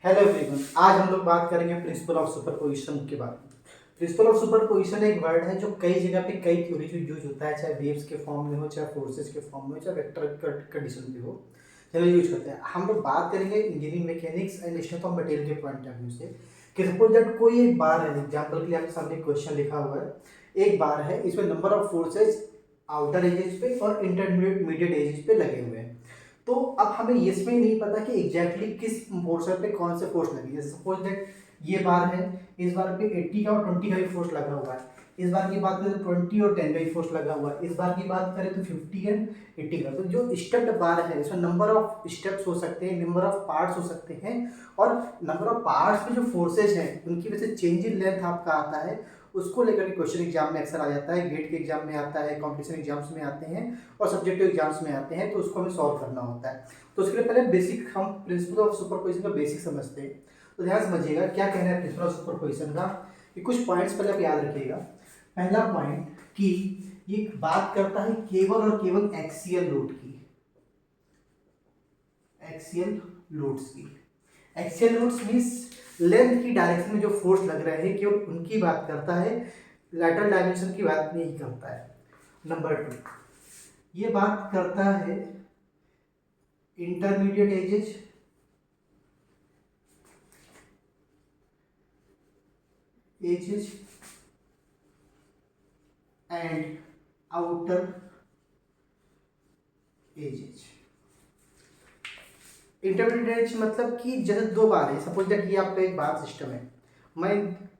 Hello everyone, आज हम लोग बात करेंगे प्रिंसिपल ऑफ सुपरपोजिशन के बारे में। प्रिंसिपल ऑफ सुपरपोजिशन एक वर्ड है जो कई जगह पे कई थ्योरी में यूज होता है, चाहे वेव्स के फॉर्म में हो, चाहे फोर्सेस के फॉर्म में हो, चाहे वेक्टर कंडीशन में हो, चलो यूज करते हैं। हम लोग बात करेंगे engineering mechanics and strength of material के पॉइंट ऑफ व्यू से कि सपोज दैट कोई एक बार है, एग्जाम्पल के लिए आपके सामने क्वेश्चन लिखा हुआ है। एक बार है, इसमें number of forces outer edges पे और इंटरमीडिएट एजेस पे लगे हुए हैं। तो अब हमें इसमें नहीं पता कि एग्जैक्टली किस पोर्शन पे कौन से फोर्स लगी। जैसे सपोज दैट ये बार है, इस बार पे 80 का और 20 का भी फोर्स लगा हुआ है। इस बार की बात करें तो 20 और 10 का भी फोर्स लगा हुआ है। इस बार की बात करें तो 50 एंड 80 का। तो जो स्टेप्ड बार है इसमें नंबर ऑफ स्टेप्स हो सकते हैं, नंबर ऑफ पार्ट्स हो सकते हैं, और नंबर ऑफ पार्ट्स में जो फोर्सेज हैं उनकी वजह से चेंज इन लेंथ आपका आता है। उसको लेकर के क्वेश्चन एग्जाम में अक्सर आ जाता है, गेट के एग्जाम में आता है, कॉम्पिटिशन एग्जाम्स में आते हैं और सब्जेक्टिव एग्जाम्स में आते हैं। तो उसको हमें सॉल्व करना होता है। तो उसके लिए पहले बेसिक हम प्रिंसिपल ऑफ सुपरपोजिशन का बेसिक समझते हैं। तो ध्यान समझिएगा क्या कहना है प्रिंसिपल ऑफ सुपरपोजिशन का, कि कुछ पॉइंट्स पहले आप याद रखिएगा। पहला पॉइंट कि ये बात करता है केवल और केवल एक्सियल लोड की, एक्सियल लोड्स की। एक्सियल लोड्स मीन्स लेंथ की डायरेक्शन में जो फोर्स लग रहे हैं केवल उनकी बात करता है, लैटरल डायमेंशन की बात नहीं करता है। नंबर 2, ये बात करता है intermediate edges and outer edges. Intermediate edge मतलब कि जैसे दो बार है, सपोज दैट ये आपका एक बार सिस्टम है। मैं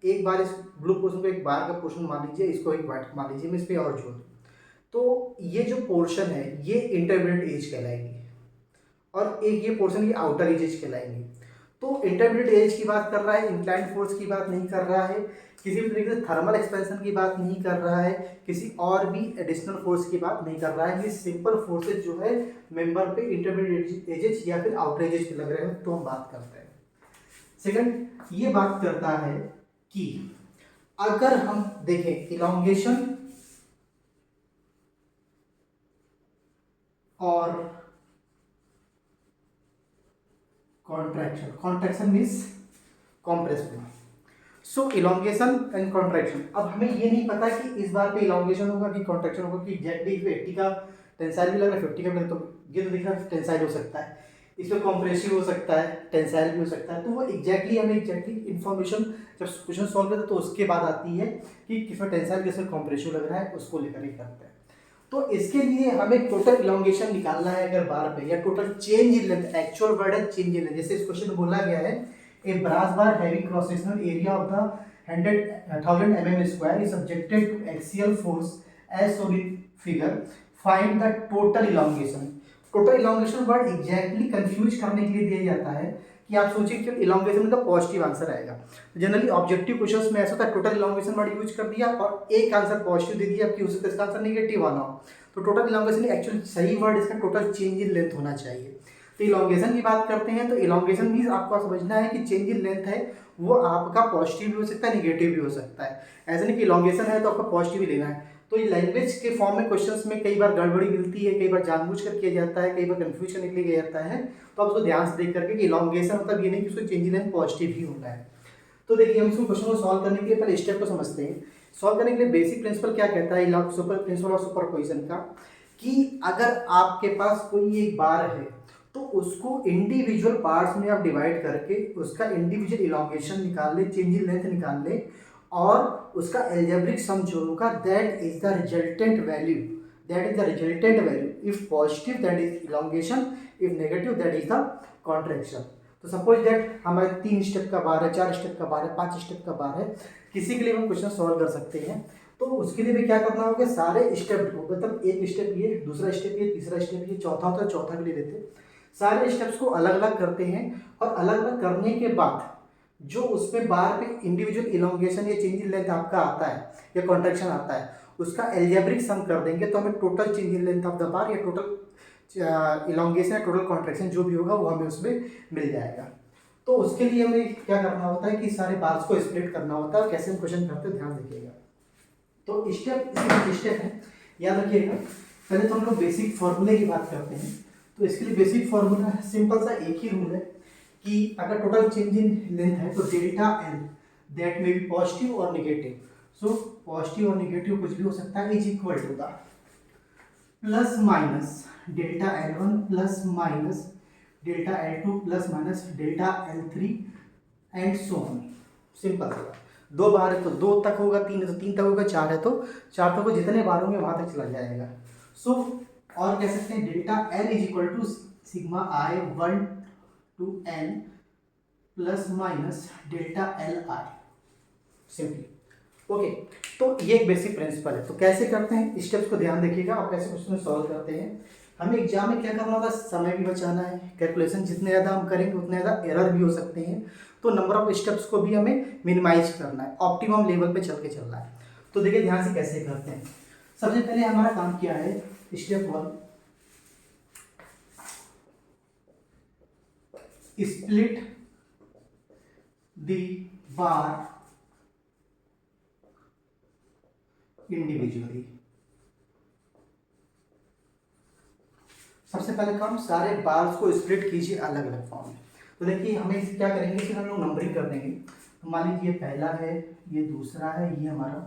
एक बार इस ब्लू पोर्शन को एक बार का पोर्शन मान लीजिए, इसको एक वाइट मान लीजिए, मैं इस पर और जोड़ दूँ तो ये जो पोर्शन है ये इंटरमीडिएट एज कहलाएगी और एक ये पोर्शन की आउटर एजेस कहलाएंगी। तो इंटरमीडिएट एज की बात कर रहा है, इंक्लाइंड फोर्स की बात नहीं कर रहा है, किसी भी तरीके से थर्मल एक्सपेंशन की बात नहीं कर रहा है, किसी और भी एडिशनल फोर्स की बात नहीं कर रहा है। ये सिंपल फोर्सेज जो है मेंबर पे इंटरमीडिएट एजेस या फिर आउटर एजेस पे लग रहे हैं तो हम बात करते हैं। सेकंड, ये बात करता है कि अगर हम देखें इलॉन्गेशन और contraction, contraction means compression. So elongation and contraction. अब हमें ये नहीं पता कि इस बार पे इलॉन्गेशन होगा कि कॉन्ट्रैक्शन होगा, कि एग्जैक्टली इसमें 80 का टेंसाइल भी लग रहा है, 50 का भी लग रहा है, तो ये तो दिख रहा है टेंसाइल हो सकता है, इसमें कॉम्प्रेसिव हो सकता है, टेंसाइल भी हो सकता है। तो वो एग्जैक्टली हमें एग्जैक्टली इन्फॉर्मेशन जब क्वेश्चन सॉल्व करते हैं तो उसके बाद आती है कि किसमें टेंसाइल किसमें कॉम्प्रेसिव लग रहा है, उसको लेकर ही करते हैं। तो इसके लिए हमें टोटल इलॉन्गेशन निकालना है अगर बार पे, या total change in length, actual word है चेंज इन लेंथ। जैसे इस क्वेश्चन में बोला गया है a brass bar having cross sectional area of the 100,000 mm square is subjected to axial force as shown in figure. Find the total elongation. Total elongation word exactly confuse करने के लिए दिया जाता है कि आप सोचिए कि इलॉन्गेशन में तो पॉजिटिव आंसर आएगा। जनरली ऑब्जेक्टिव क्वेश्चंस में ऐसा होता है टोटल इलॉन्गेशन वर्ड यूज कर दिया और एक आंसर पॉजिटिव दे दिया, कि उससे इसका आंसर नेगेटिव आना हो। तो टोटल इलॉन्गेशन एक्चुअली सही वर्ड इसका टोटल चेंज इन लेंथ होना चाहिए। तो इलॉन्गेशन की बात करते हैं तो इलॉन्गेशन मीन्स आपको समझना है कि चेंज इन लेंथ है वो आपका पॉजिटिव भी हो सकता है, निगेटिव भी हो सकता है। ऐसा नहीं कि इलॉन्गेशन है तो आपका पॉजिटिव ही लेना है। तो ये लैंग्वेज के फॉर्म में क्वेश्चंस में कई बार गड़बड़ी मिलती है, कई बार जानबूझकर किया जाता है, कई बार कंफ्यूज करने के लिए किया जाता है। तो आप उसको ध्यान से देख करके कि इलॉन्गेशन मतलब ये नहीं कि उसको चेंज इन लेंथ पॉजिटिव ही होना है। तो देखिए हम इसको क्वेश्चन को सॉल्व करने के लिए पहले स्टेप को समझते हैं। सॉल्व करने के लिए बेसिक प्रिंसिपल क्या कहता है सुपर प्रिंसिपल ऑफ सुपरपोजिशन का, कि अगर आपके पास कोई एक बार है तो उसको इंडिविजुअल पार्ट्स में आप डिवाइड करके उसका इंडिविजुअल इलॉन्गेशन निकाल ले, चेंज इन लेंथ निकाल ले, और उसका एल्जेब्रिक सम जो होगा that is the resultant value, that is the resultant value. If positive that is elongation, if negative that is the contraction. तो सपोज दैट हमारे 3 स्टेप का बार है, 4 स्टेप का बार है, 5 स्टेप का बार है, किसी के लिए हम क्वेश्चन सॉल्व कर सकते हैं। तो उसके लिए भी क्या करना होगा, सारे स्टेप को, मतलब एक स्टेप ये, दूसरा स्टेप ये, तीसरा स्टेप ये, चौथा होता है चौथा भी ले लेते हैं, सारे स्टेप्स को अलग अलग करते हैं और अलग अलग करने के बाद जो उसमें बार पे इंडिविजुअल इलॉन्गेशन या चेंज इन लेंथ आपका आता है या कॉन्ट्रैक्शन आता है उसका एल्जेब्रिक सम कर देंगे तो हमें total change in length of the bar या टोटल इलॉन्गेशन या टोटल कॉन्ट्रैक्शन जो भी होगा वो हमें उसमें मिल जाएगा। तो उसके लिए हमें क्या करना होता है कि सारे बार्स को स्प्लिट करना होता है। कैसे हम क्वेश्चन करते हैं ध्यान रखिएगा। तो स्टेप है, याद रखिएगा। पहले तो हम लोग बेसिक फॉर्मूले की बात करते हैं। तो इसके लिए बेसिक फॉर्मूला है, सिंपल सा एक ही रूल है कि अगर टोटल चेंज इन लेंथ है तो delta L that may be positive और निगेटिव, सो पॉजिटिव और निगेटिव कुछ भी हो सकता है, is equal to the plus minus delta L one plus minus delta L two plus minus delta L three and so on. Simple सा, दो बार है तो दो तक होगा, तीन है तो तीन तक होगा, चार है तो चार तक होगा, जितने बार होंगे वहां तक चला जाएगा। सो और कह सकते हैं delta L is equal to sigma I one two N plus minus delta L I, simply. Okay, तो ये एक बेसिक प्रिंसिपल है। तो कैसे करते हैं, स्टेप्स को ध्यान देखिएगा और कैसे क्वेश्चन सॉल्व करते हैं। हमें एग्जाम में क्या करना होगा, समय भी बचाना है, कैलकुलेशन जितने ज़्यादा हम करेंगे उतने ज़्यादा एरर भी हो सकते हैं, तो नंबर ऑफ स्टेप्स को भी हमें मिनिमाइज करना है, ऑप्टिमम लेवल पे चल के चलना है। तो देखिए ध्यान से कैसे करते हैं। सबसे पहले हमारा काम क्या है, step one, split the bar individually. सबसे पहले काम, सारे बार्स को स्प्लिट कीजिए अलग अलग फॉर्म में। तो देखिए हमें इसे क्या करेंगे, फिर हम लोग नंबरिंग कर देंगे। तो मान लीजिए ये पहला है, ये दूसरा है, ये हमारा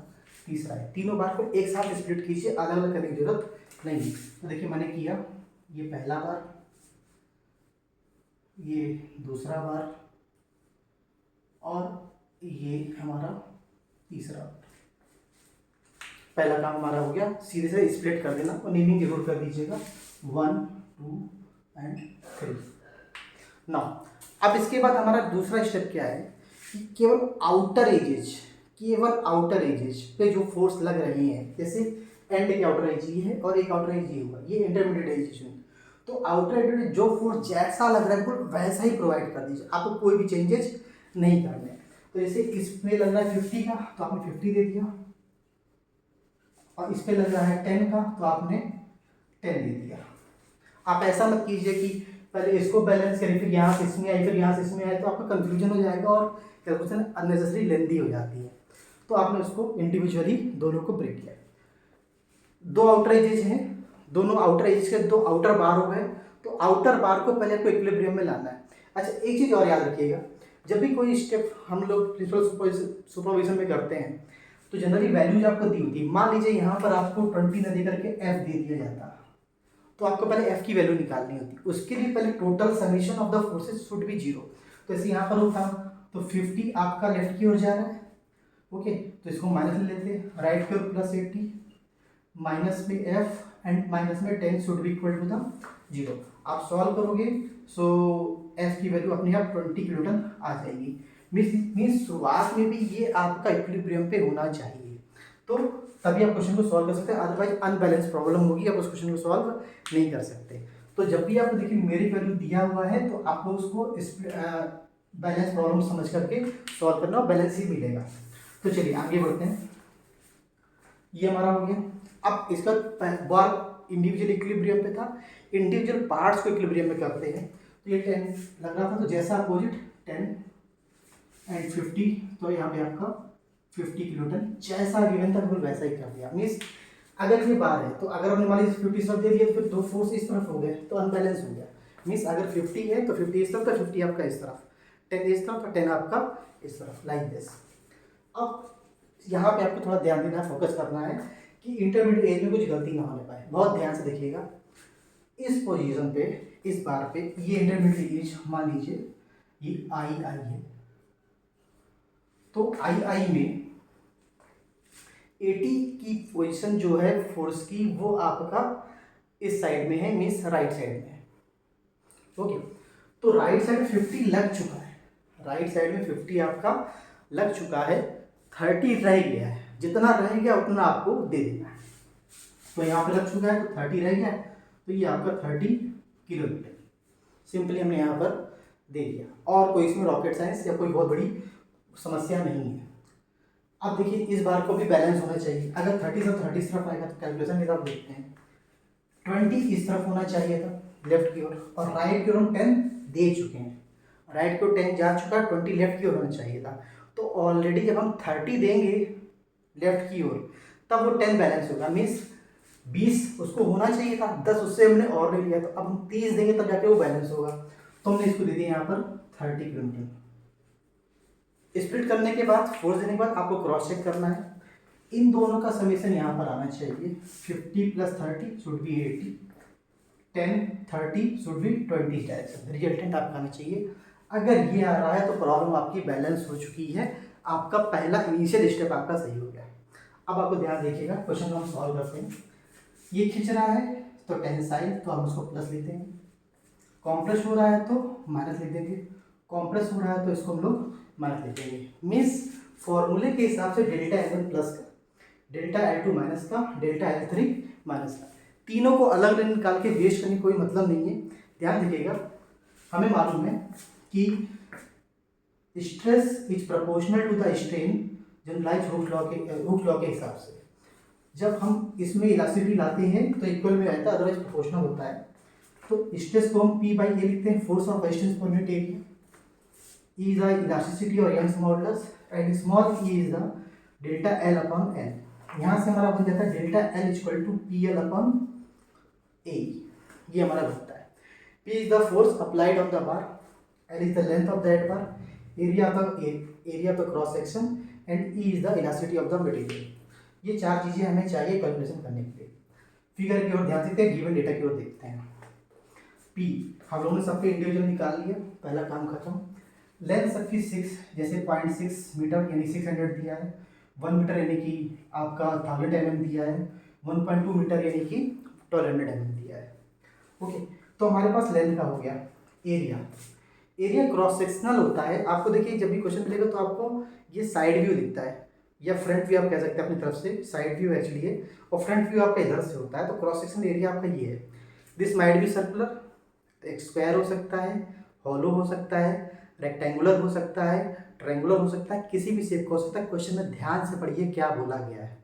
तीसरा है। तीनों बार को एक साथ स्प्लिट कीजिए, अलग अलग करने की जरूरत नहीं है। तो देखिए मैंने किया, ये पहला बार, ये दूसरा बार और ये हमारा तीसरा बार। पहला काम हमारा हो गया, सीधे से स्प्लिट कर देना और नेमिंग जरूर कर दीजिएगा, 1 2 एंड 3। नाउ अब इसके बाद हमारा दूसरा स्टेप क्या है कि केवल आउटर एजेज पे जो फोर्स लग रही है, जैसे एंड के आउटर एज ये है और एक आउटर एज ये हुआ, ये इंटरमीडिएट एज है। तो आउटर एज जो फोर्स जैसा लग रहा है बिल्कुल वैसा ही प्रोवाइड कर दीजिए, आपको कोई भी चेंजेस नहीं करने। तो जैसे इसमें लग रहा है 50 का तो आपने 50 दे दिया, और इस पे लग रहा है 10 का तो आपने 10 दे दिया। आप ऐसा मत कीजिए कि पहले इसको बैलेंस करें फिर यहाँ से इसमें आए फिर यहाँ से इसमें आए, तो आपका कंफ्यूजन हो जाएगा और कैलकुलेशन अननेसेसरी लेंदी हो जाती है। तो आपने उसको इंडिविजुअली दोनों को ब्रेक किया। दो आउटर एजेस हैं, दोनों आउटर एजेस के दो आउटर बार हो गए, तो आउटर बार को पहले आपको इक्विलिब्रियम में लाना है। अच्छा एक चीज़ और याद रखिएगा, जब भी कोई स्टेप हम लोग प्रिंसिपल सुपरविजन में करते हैं तो जनरली वैल्यूज आपको दी होती है। मान लीजिए यहाँ पर आपको 20 न दे करके एफ दे दिया जाता, तो आपको पहले एफ की वैल्यू निकालनी होती। उसके लिए पहले total summation of the forces should be 0। तो ऐसे यहाँ पर होता तो 50 आपका लेफ्ट की ओर जा रहा है, ओके, तो इसको माइनस ले लेते हैं, राइट की ओर प्लस 80 माइनस में एफ एंड माइनस में 10 should be equal to the 0। आप सॉल्व करोगे सो एफ की वैल्यू अपने आप 20 किलोन्यूटन आ जाएगी। मीन्स शुरुआत में भी ये आपका इक्विलिब्रियम पे होना चाहिए, तो तभी आप क्वेश्चन को सॉल्व कर सकते हैं, अदरवाइज अनबैलेंस प्रॉब्लम होगी, आप उस क्वेश्चन को सॉल्व नहीं कर सकते। तो जब भी आपको देखिए मेरी वैल्यू दिया हुआ है तो आपको उसको बैलेंस प्रॉब्लम समझ करके सॉल्व करना और बैलेंस ही मिलेगा। तो चलिए आगे बढ़ते हैं, ये हमारा हो गया। अब इसका बार इंडिविजुअल इक्विलिब्रियम पे था, इंडिविजुअल पार्ट्स को इक्विलिब्रियम में करते हैं। तो ये 10 लग रहा था, तो जैसा अपोजिट 10 एंड 50, तो यहाँ पे आपका 50 किलोन्यूटन जैसा गिवन था बिल्कुल वैसा ही कर दिया। मीन्स अगर ये बार है तो अगर हमने मान लीजिए 50 इस तरफ दे दिया तो फिर दो फोर्स इस तरफ हो गए तो अनबैलेंस हो गया। मीन्स अगर 50 है तो 50 इस तरफ तो 50 आपका इस तरफ, 10 इस तरफ तो 10 आपका इस तरफ, लाइक दिस। अब यहाँ पे आपको थोड़ा ध्यान देना, फोकस करना है कि इंटरमीडिएट एज में कुछ गलती ना होने पाए। बहुत ध्यान से देखिएगा, इस पोजीशन पे इस बार पे ये इंटरमीडिएट एज मान लीजिए ये आई है, तो आई में 80 की पोजीशन जो है फोर्स की वो आपका इस साइड में है, मीन्स राइट साइड में है, ओके। तो राइट साइड में 50 लग चुका है, राइट साइड में 50 आपका लग चुका है, 30 रह गया है, जितना रह गया उतना आपको दे देना है। तो यहाँ पे लग चुका है तो 30 रह गया, तो ये आपका 30 किलोमीटर सिंपली हमने यहाँ पर दे दिया, और कोई इसमें रॉकेट साइंस या कोई बहुत बड़ी समस्या नहीं है। अब देखिए इस बार को भी बैलेंस होना चाहिए, अगर 30 से 30 तरफ आएगा तो कैलकुलेशन के साथ देखते हैं, 20 इस तरफ होना चाहिए था लेफ्ट की ओर, और राइट की ओर हम 10 दे चुके हैं, राइट की ओर 10 जा चुका है, 20 लेफ्ट की ओर होना चाहिए था। तो ऑलरेडी जब हम 30 देंगे लेफ्ट की ओर तब वो 10 बैलेंस होगा, मीन्स 20 उसको होना चाहिए था, 10 उससे हमने और ले लिया, तो अब हम 30 देंगे तब जाके वो बैलेंस होगा। तो हमने इसको दे दिया यहाँ पर 30 किलोमीटर। स्प्लिट करने के बाद, फोर्स देने के बाद आपको क्रॉस चेक करना है। इन दोनों का समीशन यहाँ पर आना चाहिए। 50 + 30 should be 80, 10 30 should be 20 direction. Resultant आपका आना चाहिए। अगर ये आ रहा है तो प्रॉब्लम आपकी बैलेंस हो चुकी है, आपका पहला इनिशियल स्टेप आपका सही हो गया। अब आपको ध्यान देखिएगा, क्वेश्चन को हम सॉल्व करते हैं। ये खींच रहा है तो टेंसाइल, तो हम उसको प्लस लेते हैं। कॉम्प्रेस हो रहा है तो माइनस लिख देंगे। कॉम्प्रेस हो रहा है तो इसको हम लोग माइनस लिख देंगे। मीन्स फॉर्मूले के हिसाब से डेल्टा L1 प्लस का, डेल्टा L2 माइनस का, डेल्टा L3 माइनस का, तीनों को अलग अलग निकाल के वेस्ट करने कोई मतलब नहीं है। ध्यान दीजिएगा, हमें मालूम है कि stress is proportional to the strain generalise Hooke law के हिसाब से। जब हम इसमें इलास्टिसिटी लाते हैं तो इक्वल में रहता है, अदरवाइज प्रोपोर्शनल होता है। तो स्ट्रेस को हम P/A लिखते हैं, force of resistance per unit area. E is the elasticity और Young's modulus and small e is the delta L upon L। यहाँ से हमारा बन जाता है delta L equal to PL upon A। ये हमारा बनता है। P is the force applied on the bar, L is the length of that bar, area of the cross section and E is the elasticity of the material। ये चार चीज़ें हमें चाहिए calculation करने के लिए। फिगर की ओर ध्यान देते हैं, गिवन डेटा की ओर देखते हैं। P हम लोगों ने सबके इंडिविजुअल निकाल लिया, पहला काम खत्म। लेंथ सबकी 6, जैसे 0.6 मीटर यानी 600 दिया है, 1 मीटर यानी कि आपका 1000 mm दिया है, 1.2 मीटर यानी कि 1200 mm दिया है। ओके, तो हमारे पास लेंथ का हो गया। एरिया, एरिया क्रॉस सेक्शनल होता है। आपको देखिए जब भी क्वेश्चन मिलेगा तो आपको ये साइड व्यू दिखता है या फ्रंट व्यू आप कह सकते हैं अपनी तरफ से, साइड व्यू एक्चुअली है, और फ्रंट व्यू आपका इधर से होता है। तो क्रॉस सेक्शनल एरिया आपका ये है। दिस माइट बी सर्कुलर, एक स्क्वायर हो सकता है, हॉलो हो सकता है, रेक्टेंगुलर हो सकता है, ट्रायंगुलर हो सकता है, किसी भी शेप का हो सकता है। क्वेश्चन में ध्यान से पढ़िए क्या बोला गया है।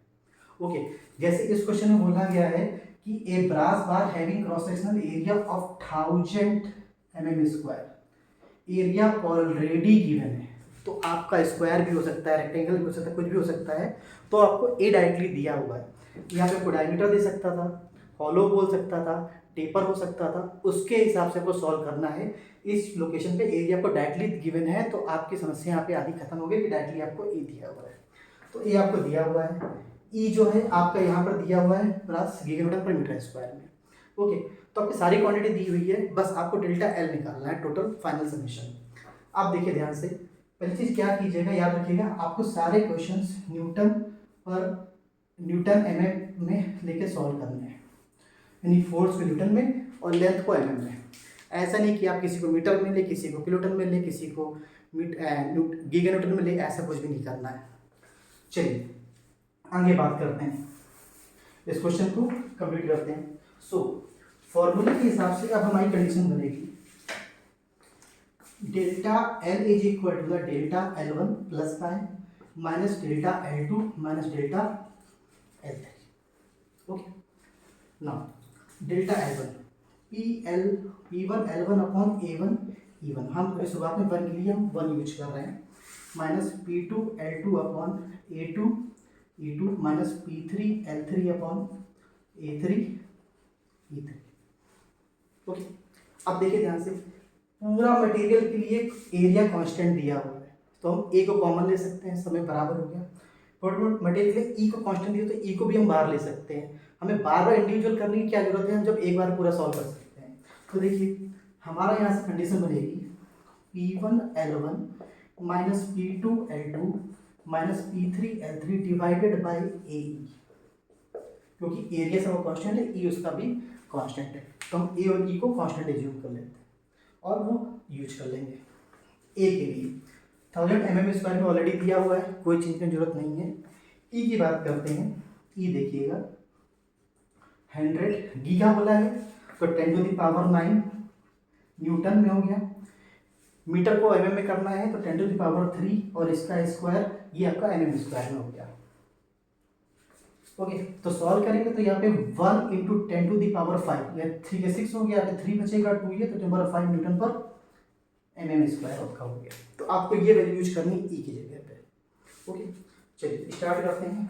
ओके, जैसे इस क्वेश्चन में बोला गया है कि a brass bar having cross sectional area of 1000 mm square, area already given है। तो आपका स्क्वायर भी हो सकता है, रेक्टेंगल भी हो सकता है, कुछ भी हो सकता है। तो आपको ए डायरेक्टली दिया हुआ है। यहाँ पे आपको डायमीटर दे सकता था, हॉलो बोल सकता था, टेपर हो सकता था, उसके हिसाब से आपको सॉल्व करना है। इस लोकेशन पे एरिया आपको डायरेक्टली गिवन है, तो आपकी समस्या यहाँ पे आधी खत्म हो गई कि डायरेक्टली आपको ए दिया हुआ है। तो ए आपको दिया हुआ है, ई जो है आपका यहाँ पर दिया हुआ है प्लस गीगामीटर पर मीटर स्क्वायर में। ओके, तो आपकी सारी क्वांटिटी दी हुई है, बस आपको डेल्टा एल निकालना है, टोटल फाइनल समीशन। आप देखिए ध्यान से, पहली चीज़ क्या कीजिएगा, याद रखिएगा, आपको सारे क्वेश्चंस न्यूटन mm में लेके सॉल्व करने हैं, यानी फोर्स को न्यूटन में और लेंथ को mm में। ऐसा नहीं कि आप किसी को मीटर में ले, किसी को किलोटन में ले, किसी को गीगा न्यूटन में ले, ऐसा कुछ भी नहीं करना है। चलिए आगे बात करते हैं, इस क्वेश्चन को कंप्लीट करते हैं। सो फॉर्मूले के हिसाब से अब हमारी कंडीशन बनेगी, delta L is equal to the delta L1 plus का है minus delta L2 minus delta L3। Okay, now delta L1 P1 L1 upon A1 E1, हम शुरुआत में 1 के लिए हम 1 यूज कर रहे हैं, minus P2 L2 upon A2 E2 minus P3 L3 upon A3 E3। Okay, अब देखिए ध्यान से, पूरा मटेरियल के लिए एरिया कांस्टेंट दिया हुआ है, तो हम ए को कॉमन ले सकते हैं, समय बराबर हो गया। बट मटेरियल के लिए ई को कांस्टेंट दिया तो ई को भी हम बाहर ले सकते हैं। हमें बार बार इंडिविजुअल करने की क्या जरूरत है, हम जब एक बार पूरा सॉल्व कर सकते हैं। तो देखिए हमारा यहाँ से कंडीशन बनेगी P1 L1 minus P2 L2 minus P3 L3 divided by A, क्योंकि एरिया से वो कांस्टेंट है, ई उसका भी कांस्टेंट है, तो हम ए और ई को कांस्टेंट एज्यूम कर लेते हैं और वो यूज कर लेंगे। ए के लिए 1000 mm स्क्वायर में ऑलरेडी दिया हुआ है, कोई चीज़ की जरूरत नहीं है। ई की बात करते हैं, ई देखिएगा 100 गीगा बोला है तो 10⁹ न्यूटन में हो गया। मीटर को mm में करना है तो 10⁻³ और इसका स्क्वायर ये आपका mm स्क्वायर में हो गया। ओके, तो सॉल्व करेंगे तो यहाँ पे 1 × 10⁵, या 3 के 6 हो गया, 3 बचेगा 2 ये, तो 10⁵ न्यूटन पर mm स्क्वायर आपका हो गया। तो आपको ये वैल्यू यूज करनी ई की जगह पे। ओके, चलिए स्टार्ट करते हैं।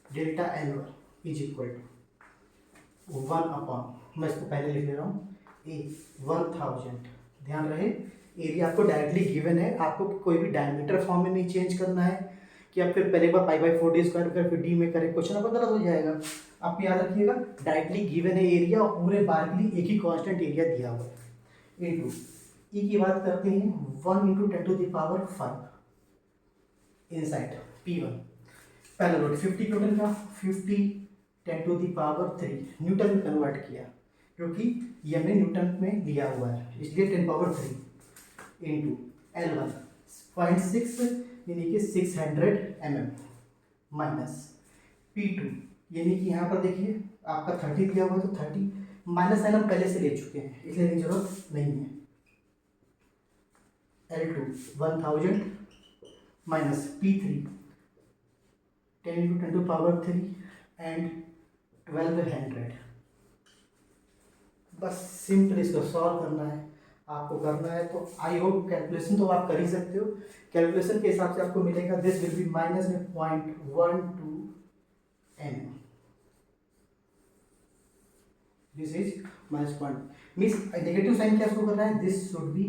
Delta L1 is equal to 1 upon, मैं इसको पहले लिख ले रहा हूँ, ए 1000 ध्यान रहे एरिया आपको डायरेक्टली गिवन है, आपको कोई भी डायमीटर फॉर्म में नहीं चेंज करना है कि आप फिर पहले एक बार पाई बाई 4 डी स्क्वायर कर फिर डी में करें, क्वेश्चन आपका गलत हो जाएगा। आप याद रखिएगा डायरेक्टली गिवन है एरिया और पूरे बार के लिए एक ही कांस्टेंट एरिया दिया हुआ है। इनटू ई की बात करते हैं 1 into 10 to the power 5 inside P1 पहला लोड 50 न्यूटन का, 50 10 टू द पावर 3 न्यूटन में कन्वर्ट किया क्योंकि ये हमने न्यूटन में लिया हुआ है इसलिए 10 पावर 3 इंटू L1 0.6 यानी कि 600 mm माइनस P2 यानी कि यहाँ पर देखिए आपका 30 दिया हुआ है तो 30 माइनस साइन हम पहले से ले चुके हैं इसलिए लेने की जरूरत नहीं है। L2 1000 minus P3 10 into 10 to power 3 and 1200। बस सिंपल इसको सॉल्व करना है आपको करना है, तो आई होप कैलकुलेशन तो आप कर ही सकते हो। कैलकुलेशन के हिसाब से आपको मिलेगा दिस विल बी माइनस में 0.12 m, this is minus point means negative sign क्या इसको करना है, this should be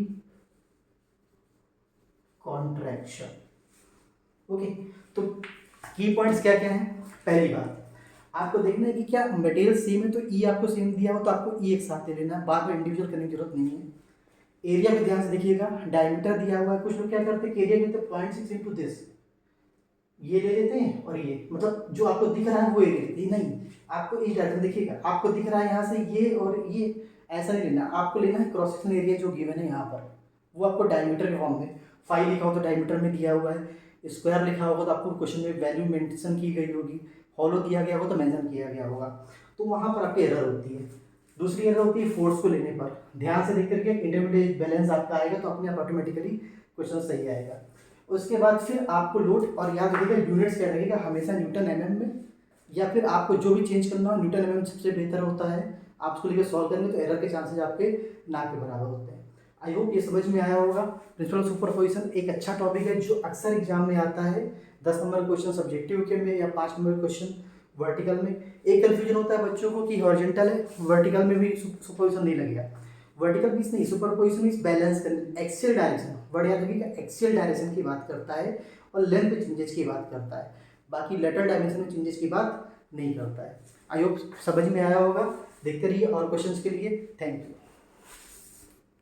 contraction. Okay, तो की पॉइंट्स क्या क्या हैं। पहली बात आपको देखना है कि क्या मटेरियल सेम है तो ई आपको सेम दिया हो तो आपको ई एक साथ ले लेना है, बाद में इंडिविजुअल करने की जरूरत नहीं है। एरिया में ध्यान से देखिएगा डायमीटर दिया हुआ है, कुछ लोग क्या करते हैं एरिया लेते हैं 0.6 इंटू दिस, ये ले लेते हैं और ये मतलब जो आपको दिख रहा है वो एरिया लेते हैं, नहीं आपको इस डायग्राम देखिएगा आपको दिख रहा है यहाँ से ये और ये ऐसा नहीं लेना, आपको लेना है क्रॉस सेक्शन एरिया जो गिवन है यहाँ पर, वो आपको डायमीटर के फॉर्म में 5 लिखा हो तो डायमीटर में दिया हुआ है, स्क्वायर लिखा होगा तो आपको क्वेश्चन में वैल्यू मेंशन की गई होगी, हॉलो दिया गया होगा तो मेंशन किया गया होगा, तो वहाँ पर आपकी एरर होती है। दूसरी एरर होती है फोर्स को लेने पर, ध्यान से देख करके इंटरमीडिएट बैलेंस आपका आएगा तो अपने आप ऑटोमेटिकली क्वेश्चन सही आएगा। उसके बाद फिर आपको लोड और याद रखिएगा यूनिट्स क्या रहेगा हमेशा न्यूटन mm में, या फिर आपको जो भी चेंज करना हो न्यूटन mm सबसे बेहतर होता है, आप उसको लेकर सॉल्व करेंगे तो एरर के चांसेस आपके ना के बराबर होते हैं। आई होप ये समझ में आया होगा। प्रिंसिपल सुपरपोजिशन एक अच्छा टॉपिक है जो अक्सर एग्जाम में आता है, 10 नंबर क्वेश्चन सब्जेक्टिव के में या 5 नंबर क्वेश्चन वर्टिकल में। एक कन्फ्यूजन होता है बच्चों को कि हॉरिजॉन्टल है वर्टिकल में भी सुपरपोजिशन नहीं लगेगा, वर्टिकल मीन्स नहीं, सुपरपोजिशन मीन्स बैलेंस करना, एक्सियल डायरेक्शन, वर्ड याद रखिएगा एक्सियल डायरेक्शन की बात करता है और लेंथ में चेंजेस की बात करता है, बाकी लेटरल डायमेंशन में चेंजेस की बात नहीं करता है। आई होप समझ में आया होगा, देखते रहिए और क्वेश्चंस के लिए। Thank you.